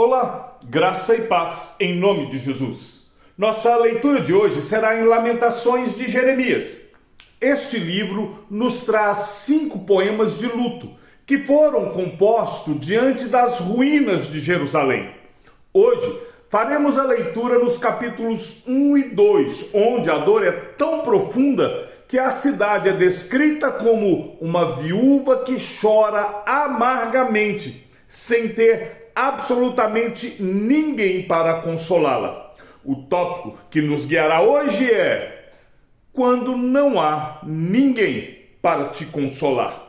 Olá, graça e paz em nome de Jesus. Nossa leitura de hoje será em Lamentações de Jeremias. Este livro nos traz 5 poemas de luto que foram compostos diante das ruínas de Jerusalém. Hoje faremos a leitura nos capítulos 1 e 2, onde a dor é tão profunda que a cidade é descrita como uma viúva que chora amargamente, sem ter absolutamente ninguém para consolá-la. O tópico que nos guiará hoje é: quando não há ninguém para te consolar.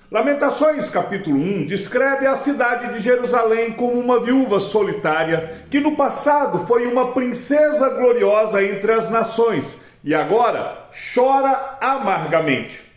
Lamentações capítulo 1 descreve a cidade de Jerusalém como uma viúva solitária que no passado foi uma princesa gloriosa entre as nações e agora chora amargamente.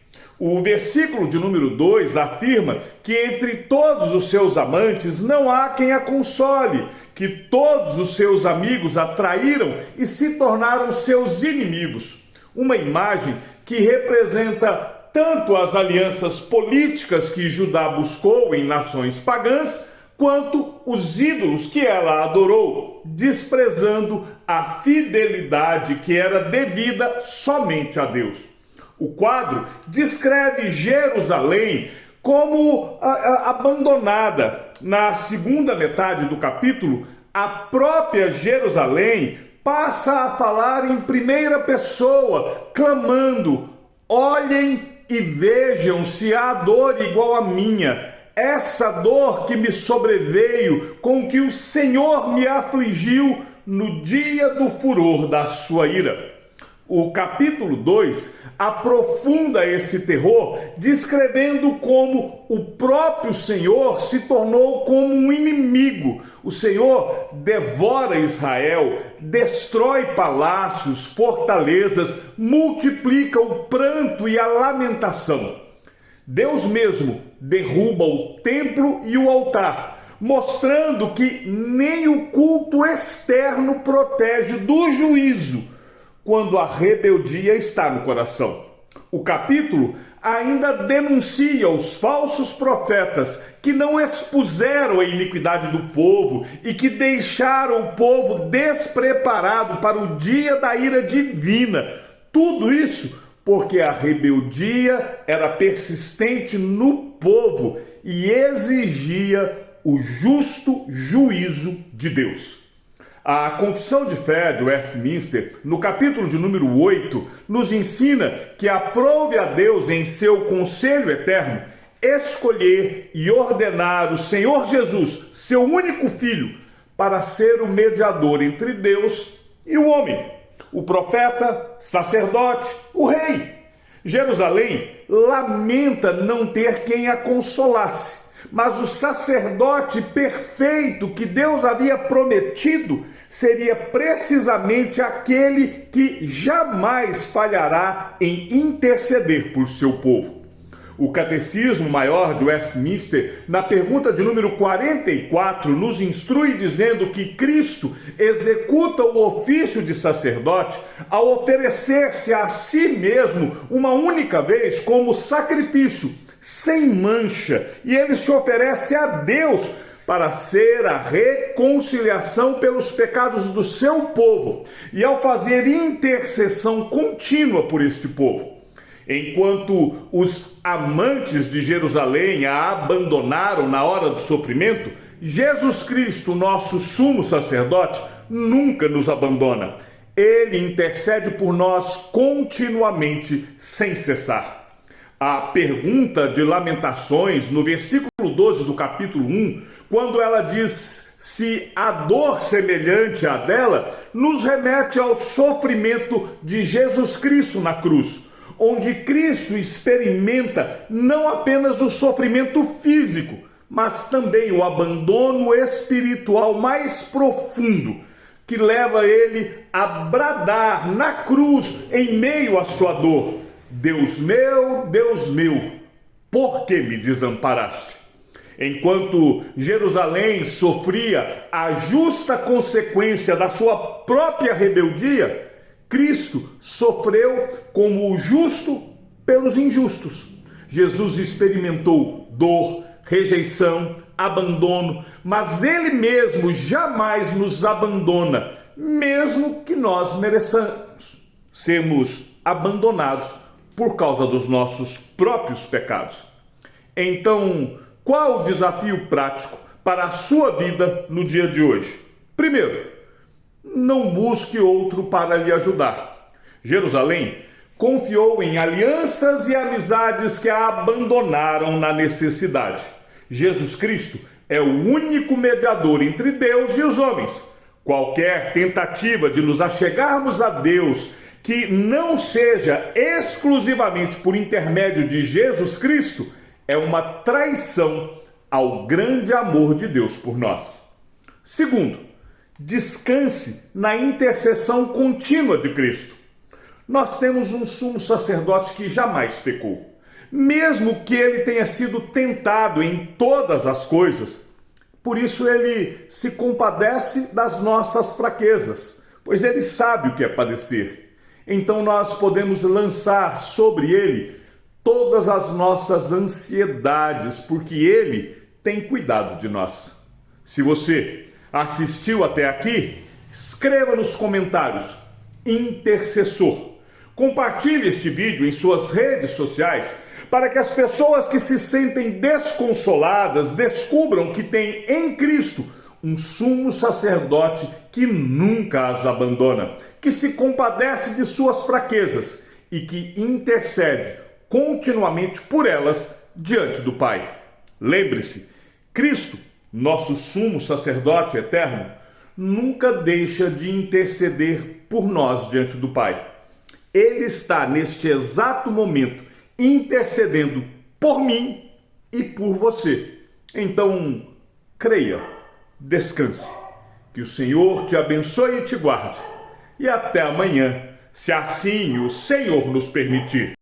O versículo de número 2 afirma que entre todos os seus amantes não há quem a console, que todos os seus amigos a traíram e se tornaram seus inimigos. Uma imagem que representa tanto as alianças políticas que Judá buscou em nações pagãs, quanto os ídolos que ela adorou, desprezando a fidelidade que era devida somente a Deus. O quadro descreve Jerusalém como abandonada. Na segunda metade do capítulo, a própria Jerusalém passa a falar em primeira pessoa, clamando: olhem e vejam se há dor igual à minha, essa dor que me sobreveio, com que o Senhor me afligiu no dia do furor da sua ira. O capítulo 2 aprofunda esse terror, descrevendo como o próprio Senhor se tornou como um inimigo. O Senhor devora Israel, destrói palácios, fortalezas, multiplica o pranto e a lamentação. Deus mesmo derruba o templo e o altar, mostrando que nem o culto externo protege do juízo quando a rebeldia está no coração. O capítulo ainda denuncia os falsos profetas que não expuseram a iniquidade do povo e que deixaram o povo despreparado para o dia da ira divina. Tudo isso porque a rebeldia era persistente no povo e exigia o justo juízo de Deus. A Confissão de Fé de Westminster, no capítulo de número 8, nos ensina que aprove a Deus em seu conselho eterno escolher e ordenar o Senhor Jesus, seu único Filho, para ser o mediador entre Deus e o homem, o profeta, sacerdote, o rei. Jerusalém lamenta não ter quem a consolasse, mas o sacerdote perfeito que Deus havia prometido seria precisamente aquele que jamais falhará em interceder por seu povo. O Catecismo Maior de Westminster, na pergunta de número 44, nos instrui dizendo que Cristo executa o ofício de sacerdote ao oferecer-se a si mesmo uma única vez como sacrifício, sem mancha, e ele se oferece a Deus para ser a reconciliação pelos pecados do seu povo e ao fazer intercessão contínua por este povo. Enquanto os amantes de Jerusalém a abandonaram na hora do sofrimento, Jesus Cristo, nosso sumo sacerdote, nunca nos abandona. Ele intercede por nós continuamente, sem cessar. A pergunta de Lamentações, no versículo 12 do capítulo 1, quando ela diz se há dor semelhante à dela, nos remete ao sofrimento de Jesus Cristo na cruz, onde Cristo experimenta não apenas o sofrimento físico, mas também o abandono espiritual mais profundo, que leva ele a bradar na cruz em meio à sua dor: Deus meu, por que me desamparaste? Enquanto Jerusalém sofria a justa consequência da sua própria rebeldia, Cristo sofreu como o justo pelos injustos. Jesus experimentou dor, rejeição, abandono, mas Ele mesmo jamais nos abandona, mesmo que nós mereçamos sermos abandonados por causa dos nossos próprios pecados. Então, qual o desafio prático para a sua vida no dia de hoje? Primeiro, não busque outro para lhe ajudar. Jerusalém confiou em alianças e amizades que a abandonaram na necessidade. Jesus Cristo é o único mediador entre Deus e os homens. Qualquer tentativa de nos achegarmos a Deus que não seja exclusivamente por intermédio de Jesus Cristo é uma traição ao grande amor de Deus por nós. Segundo, descanse na intercessão contínua de Cristo. Nós temos um sumo sacerdote que jamais pecou. Mesmo que ele tenha sido tentado em todas as coisas, por isso ele se compadece das nossas fraquezas, pois ele sabe o que é padecer. Então nós podemos lançar sobre ele todas as nossas ansiedades, porque ele tem cuidado de nós. Se você assistiu até aqui, escreva nos comentários intercessor. Compartilhe este vídeo em suas redes sociais para que as pessoas que se sentem desconsoladas descubram que tem em Cristo um sumo sacerdote que nunca as abandona, que se compadece de suas fraquezas e que intercede continuamente por elas diante do Pai. Lembre-se, Cristo, nosso sumo sacerdote eterno, nunca deixa de interceder por nós diante do Pai. Ele está neste exato momento intercedendo por mim e por você. Então, creia, descanse, que o Senhor te abençoe e te guarde. E até amanhã, se assim o Senhor nos permitir.